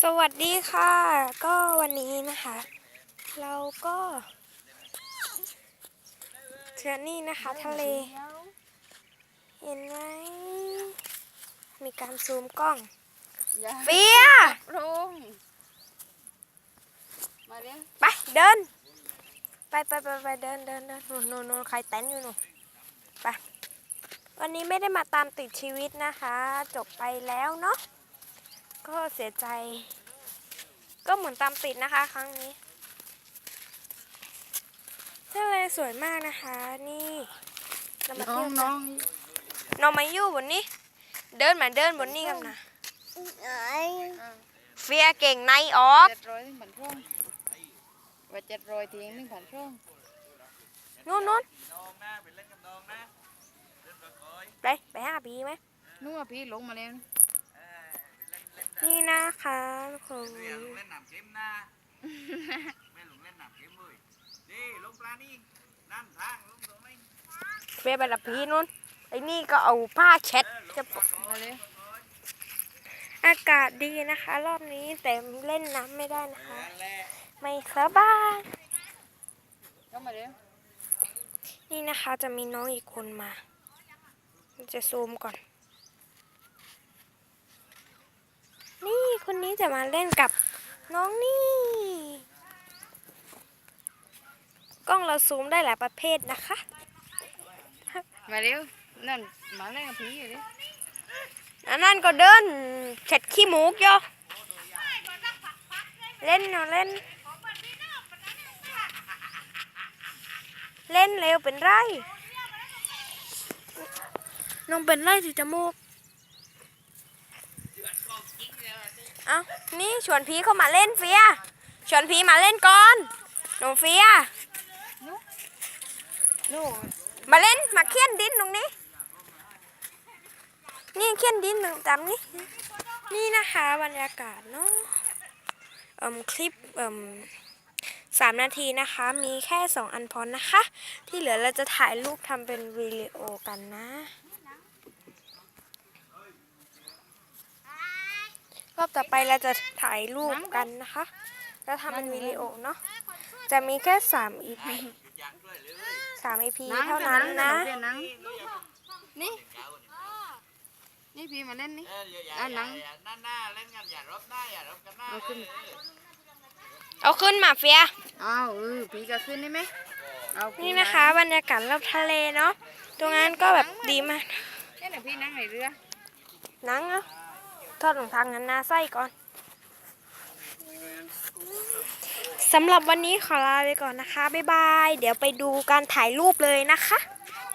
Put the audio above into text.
สวัสดีค่ะก็วันนี้นะคะเราก็เที่ยวนี่นะคะทะเลเห็นไหมมีการซูมกล้องเฟียไปเดินไปเดินนู่นใครเต้นอยู่หนูไปวันนี้ไม่ได้มาตามติดชีวิตนะคะจบไปแล้วเนาะก็เสียใจก็เหมือนตามติดนะคะครั้งนี้ทะเลสวยมากนะคะนี่เรามาเที่ยวกันน้องมาอยู่บนนี้เดินบนนี้กันนะเฟียเก่งในออก700ทีนึงผ่านช่องนู่นไปหาพี่ไหมนู่นพี่ลงมาแล้วนี่นะคะทุกคนเล่นหนามเข้มนะแม่หลงเล่นหนามเข้มเลยนี่ลงปลานี่นั่นทางลงตรงนี้เฟียไปกับพี่นู่นไอ้นี่ก็เอาผ้าเช็ดจะอากาศดีนะคะรอบนี้แต่เล่นน้ำไม่ได้นะคะไม่สบายนี่นะคะจะมีน้องอีกคนมาจะซูมก่อนนี่คนนี้จะมาเล่นกับน้องนี่กล้องเราซูมได้หลายประเภทนะคะมาเร็วนั่นมาเล่นกับพี่อยู่ดินั่นก็เดินเข็ดขี้หมูกโยเล่นเล่นเร็วเป็นไรน้องเป็นไรที่จมูกเอานี่ชวนพี่เข้ามาเล่นเฟียชวนพี่มาเล่นก่อนหนูเฟียมาเล่นมาเคี่ยนดินตรงนี้นี่เคี่ยนดินตามนี้นี่นะคะบรรยากาศเนาะคลิป3 นาทีนะคะมีแค่2 อันพอนะคะที่เหลือเราจะถ่ายรูปทำเป็นวิดีโอกันนะรอบต่อไปเราจะถ่ายรูปกันนะคะแล้วทำเป็นวิดีโอเนาะจะมีแค่3 EP เท่านั้นนะนี่พี่มาเล่นนี่หนังเล่นกันอย่ารบได้อย่ารบกันหน้าเอาขึ้นมาเฟียพี่ก็ขึ้นได้ไหมนี่นะคะบรรยากาศรอบทะเลเนาะตรงนั้นก็แบบดีมากนี่พี่นั่งในเรือนั่งทอดรองเท้างั้นนาไส้ก่อนสำหรับวันนี้ขอลาไปก่อนนะคะบ๊ายบายเดี๋ยวไปดูการถ่ายรูปเลยนะคะ